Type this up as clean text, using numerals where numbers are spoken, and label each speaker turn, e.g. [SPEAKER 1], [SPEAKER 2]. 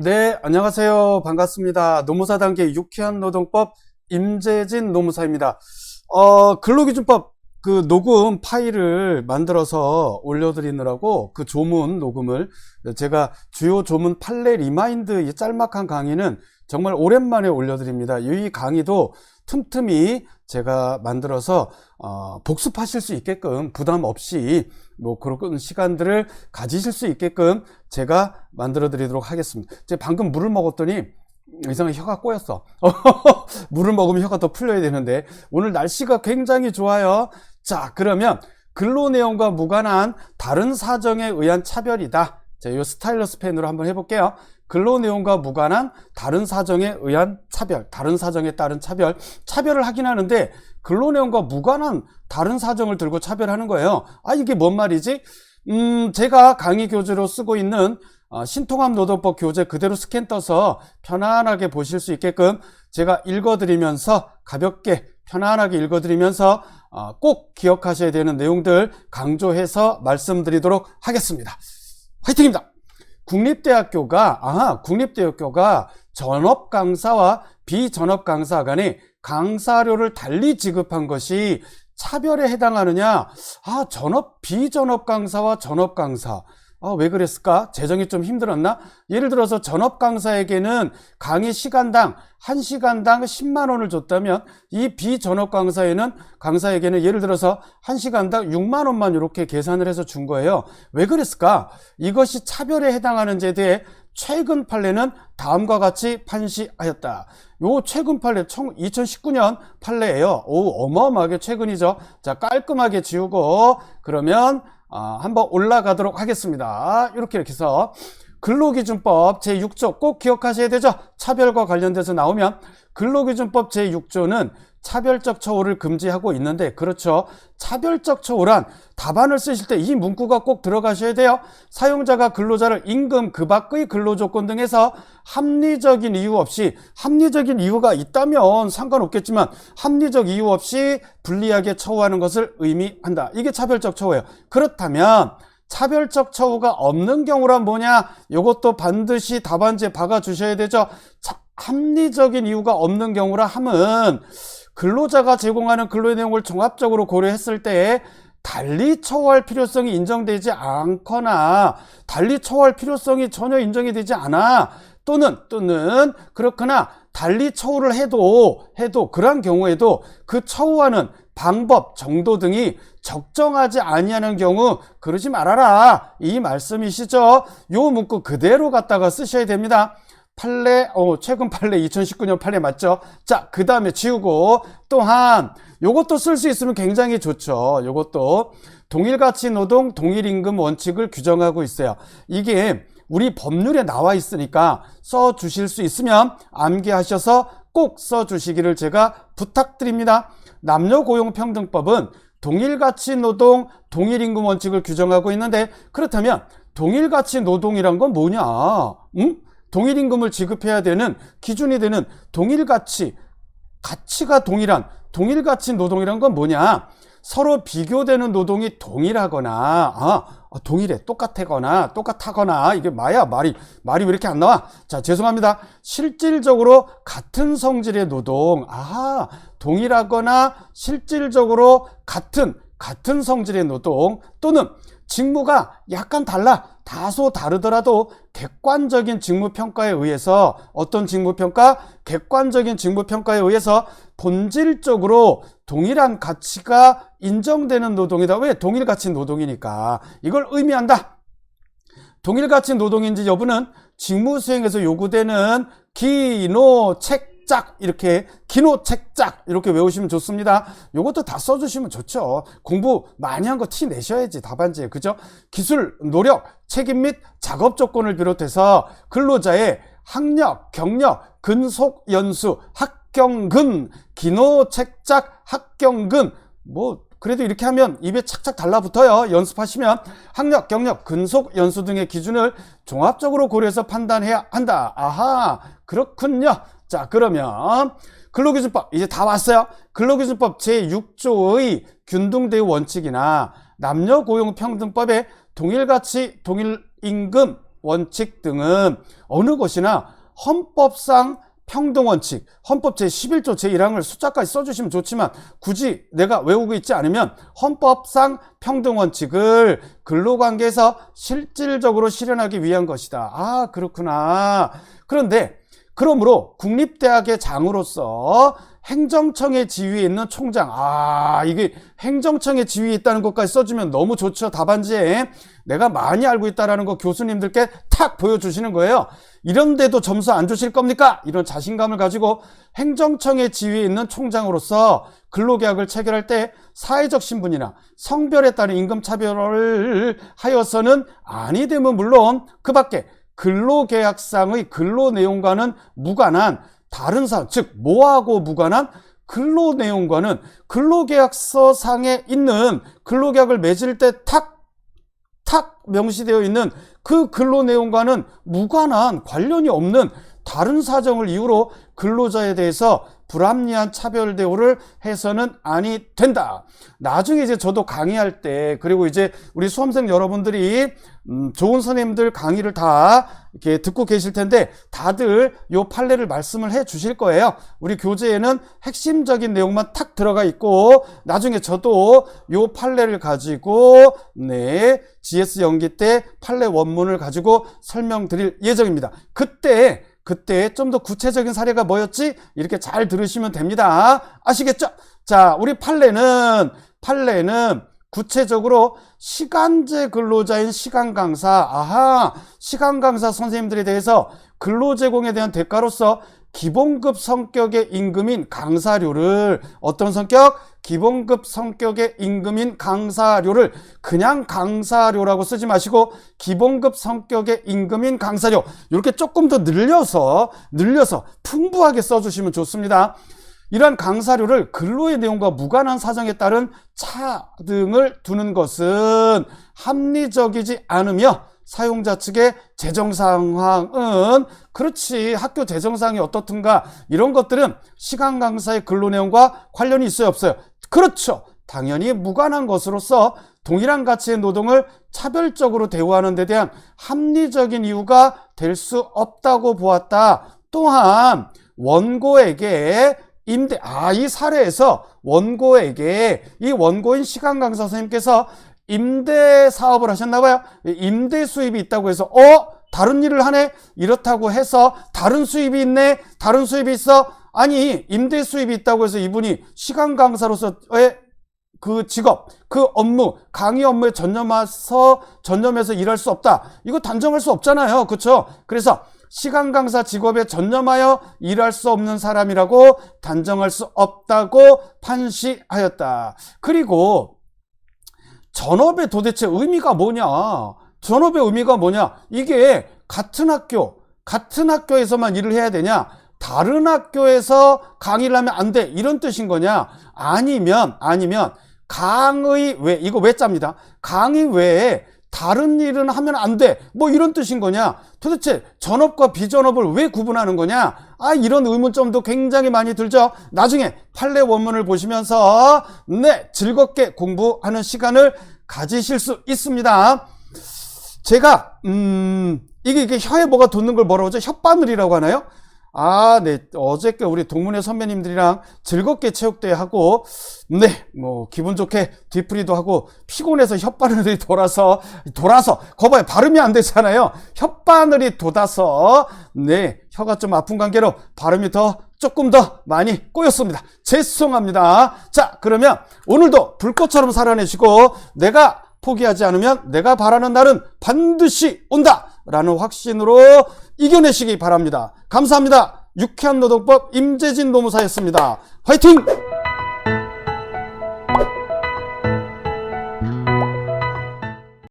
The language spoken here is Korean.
[SPEAKER 1] 네, 안녕하세요. 반갑습니다. 노무사 단계 유쾌한 노동법 임재진 노무사입니다. 근로기준법 그 녹음 파일을 만들어서 올려드리느라고 그 조문 녹음을 제가 주요 조문 판례 리마인드 이 짤막한 강의는 정말 오랜만에 올려드립니다. 이 강의도 틈틈이 제가 만들어서 복습하실 수 있게끔 부담 없이 뭐 그런 시간들을 가지실 수 있게끔 제가 만들어 드리도록 하겠습니다. 제가 방금 물을 먹었더니 이상하게 혀가 꼬였어. 물을 먹으면 혀가 더 풀려야 되는데 오늘 날씨가 굉장히 좋아요. 자, 그러면 근로 내용과 무관한 다른 사정에 의한 차별이다. 자, 이 스타일러스 펜으로 한번 해볼게요. 근로 내용과 무관한 다른 사정에 의한 차별, 다른 사정에 따른 차별, 차별을 하긴 하는데 근로 내용과 무관한 다른 사정을 들고 차별하는 거예요. 이게 뭔 말이지? 제가 강의 교재로 쓰고 있는 신통합 노동법 교재 그대로 스캔 떠서 편안하게 보실 수 있게끔 제가 읽어드리면서 가볍게 편안하게 읽어드리면서 꼭 기억하셔야 되는 내용들 강조해서 말씀드리도록 하겠습니다. 화이팅입니다. 국립대학교가 전업 강사와 비전업 강사 간에 강사료를 달리 지급한 것이 차별에 해당하느냐? 전업 비전업 강사와 전업 강사. 왜 그랬을까? 재정이 좀 힘들었나? 예를 들어서 전업 강사에게는 강의 시간당 1시간당 10만 원을 줬다면 이 비전업 강사에게는 예를 들어서 1시간당 6만 원만 이렇게 계산을 해서 준 거예요. 왜 그랬을까? 이것이 차별에 해당하는지에 대해 최근 판례는 다음과 같이 판시하였다. 요 최근 판례 2019년 판례예요. 어마어마하게 최근이죠. 자, 깔끔하게 지우고 그러면 한번 올라가도록 하겠습니다. 이렇게 해서 근로기준법 제6조 꼭 기억하셔야 되죠. 차별과 관련돼서 나오면 근로기준법 제6조는 차별적 처우를 금지하고 있는데, 그렇죠, 차별적 처우란 답안을 쓰실 때 이 문구가 꼭 들어가셔야 돼요. 사용자가 근로자를 임금 그 밖의 근로조건 등에서 합리적인 이유 없이, 합리적인 이유가 있다면 상관없겠지만 합리적 이유 없이 불리하게 처우하는 것을 의미한다. 이게 차별적 처우예요. 그렇다면 차별적 처우가 없는 경우란 뭐냐? 이것도 반드시 답안지에 박아주셔야 되죠. 합리적인 이유가 없는 경우라 함은 근로자가 제공하는 근로의 내용을 종합적으로 고려했을 때 달리 처우할 필요성이 인정되지 않거나 달리 처우할 필요성이 전혀 인정이 되지 않아, 또는 그렇거나 달리 처우를 해도 그러한 경우에도 그 처우하는 방법, 정도 등이 적정하지 아니하는 경우 그러지 말아라, 이 말씀이시죠. 요 문구 그대로 갖다가 쓰셔야 됩니다. 판례, 최근 판례 2019년 판례 맞죠? 자, 그 다음에 지우고, 또한 요것도 쓸 수 있으면 굉장히 좋죠. 요것도 동일가치 노동 동일임금 원칙을 규정하고 있어요. 이게 우리 법률에 나와 있으니까 써 주실 수 있으면 암기하셔서 꼭 써 주시기를 제가 부탁드립니다. 남녀고용평등법은 동일가치 노동 동일임금 원칙을 규정하고 있는데, 그렇다면 동일가치 노동이란 건 뭐냐? 동일임금을 지급해야 되는 기준이 되는 동일가치, 가치가 동일한 동일가치 노동이란 건 뭐냐? 서로 비교되는 노동이 동일하거나, 동일해, 똑같하거나, 이게 말이 왜 이렇게 안 나와? 자, 죄송합니다. 실질적으로 같은 성질의 노동, 동일하거나 실질적으로 같은 성질의 노동, 또는 직무가 약간 다소 다르더라도 객관적인 직무평가에 의해서, 어떤 직무평가? 객관적인 직무평가에 의해서 본질적으로 동일한 가치가 인정되는 노동이다. 왜? 동일가치 노동이니까. 이걸 의미한다. 동일가치 노동인지 여부는 직무 수행에서 요구되는 기노책작, 이렇게 기노책작 이렇게 외우시면 좋습니다. 요것도 다 써주시면 좋죠. 공부 많이 한 거 티 내셔야지 답안지에, 그죠? 기술, 노력, 책임 및 작업 조건을 비롯해서 근로자의 학력, 경력, 근속 연수, 학경근, 기노책작, 학경근, 그래도 이렇게 하면 입에 착착 달라붙어요. 연습하시면 학력, 경력, 근속, 연수 등의 기준을 종합적으로 고려해서 판단해야 한다. 그렇군요. 자, 그러면 근로기준법 이제 다 왔어요. 근로기준법 제6조의 균등대우 원칙이나 남녀고용평등법의 동일가치, 동일임금 원칙 등은 어느 것이나 헌법상 평등원칙, 헌법 제11조 제1항을 숫자까지 써주시면 좋지만 굳이 내가 외우고 있지 않으면 헌법상 평등원칙을 근로관계에서 실질적으로 실현하기 위한 것이다. 아, 그렇구나. 그런데 그러므로 국립대학의 장으로서 행정청의 지위에 있는 총장, 이게 행정청의 지위에 있다는 것까지 써주면 너무 좋죠. 답안지에 내가 많이 알고 있다는 거 교수님들께 탁 보여주시는 거예요. 이런데도 점수 안 주실 겁니까? 이런 자신감을 가지고 행정청의 지위에 있는 총장으로서 근로계약을 체결할 때 사회적 신분이나 성별에 따른 임금차별을 하여서는 아니 되면 물론 그 밖에 근로계약상의 근로내용과는 무관한 다른 사항, 즉 뭐하고 무관한 근로내용과는 근로계약서상에 있는 근로계약을 맺을 때 탁 명시되어 있는 그 근로내용과는 무관한 관련이 없는 다른 사정을 이유로 근로자에 대해서 불합리한 차별 대우를 해서는 아니 된다. 나중에 이제 저도 강의할 때, 그리고 이제 우리 수험생 여러분들이 좋은 선생님들 강의를 다 이렇게 듣고 계실 텐데 다들 요 판례를 말씀을 해 주실 거예요. 우리 교재에는 핵심적인 내용만 탁 들어가 있고 나중에 저도 요 판례를 가지고 GS 연기 때 판례 원문을 가지고 설명드릴 예정입니다. 그때 좀 더 구체적인 사례가 뭐였지? 이렇게 잘 들으시면 됩니다. 아시겠죠? 자, 우리 판례는 구체적으로 시간제 근로자인 시간강사, 시간강사 선생님들에 대해서 근로제공에 대한 대가로서 기본급 성격의 임금인 강사료를, 어떤 성격? 기본급 성격의 임금인 강사료를 그냥 강사료라고 쓰지 마시고 기본급 성격의 임금인 강사료, 이렇게 조금 더 늘려서 풍부하게 써주시면 좋습니다. 이러한 강사료를 근로의 내용과 무관한 사정에 따른 차등을 두는 것은 합리적이지 않으며 사용자 측의 재정상황은 그렇지 학교 재정상황이 어떻든가 이런 것들은 시간 강사의 근로 내용과 관련이 있어요, 없어요? 그렇죠. 당연히 무관한 것으로서 동일한 가치의 노동을 차별적으로 대우하는 데 대한 합리적인 이유가 될 수 없다고 보았다. 또한 원고에게 이 사례에서 원고에게 이 원고인 시간 강사 선생님께서 임대 사업을 하셨나봐요. 임대 수입이 있다고 해서 다른 일을 하네? 이렇다고 해서 다른 수입이 있네? 다른 수입이 있어? 아니, 임대 수입이 있다고 해서 이분이 시간 강사로서의 그 직업, 그 업무, 강의 업무에 전념해서 일할 수 없다. 이거 단정할 수 없잖아요. 그렇죠? 그래서 시간 강사 직업에 전념하여 일할 수 없는 사람이라고 단정할 수 없다고 판시하였다. 그리고 전업의 도대체 의미가 뭐냐? 전업의 의미가 뭐냐? 이게 같은 학교에서만 일을 해야 되냐? 다른 학교에서 강의를 하면 안 돼. 이런 뜻인 거냐? 아니면 강의 외, 이거 외자입니다. 강의 외에 다른 일은 하면 안 돼. 뭐 이런 뜻인 거냐? 도대체 전업과 비전업을 왜 구분하는 거냐? 이런 의문점도 굉장히 많이 들죠? 나중에 판례 원문을 보시면서 즐겁게 공부하는 시간을 가지실 수 있습니다. 제가 이게 혀에 뭐가 돋는 걸 뭐라고 하죠? 혓바늘이라고 하나요? 어저께 우리 동문회 선배님들이랑 즐겁게 체육대회 하고, 기분 좋게 뒤풀이도 하고, 피곤해서 혓바늘이 돌아서, 거봐요. 발음이 안 되잖아요. 혓바늘이 돋아서, 혀가 좀 아픈 관계로 발음이 조금 더 많이 꼬였습니다. 죄송합니다. 자, 그러면 오늘도 불꽃처럼 살아내시고, 내가 포기하지 않으면 내가 바라는 날은 반드시 온다! 라는 확신으로 이겨내시기 바랍니다. 감사합니다. 유쾌한 노동법 임재진 노무사였습니다. 화이팅!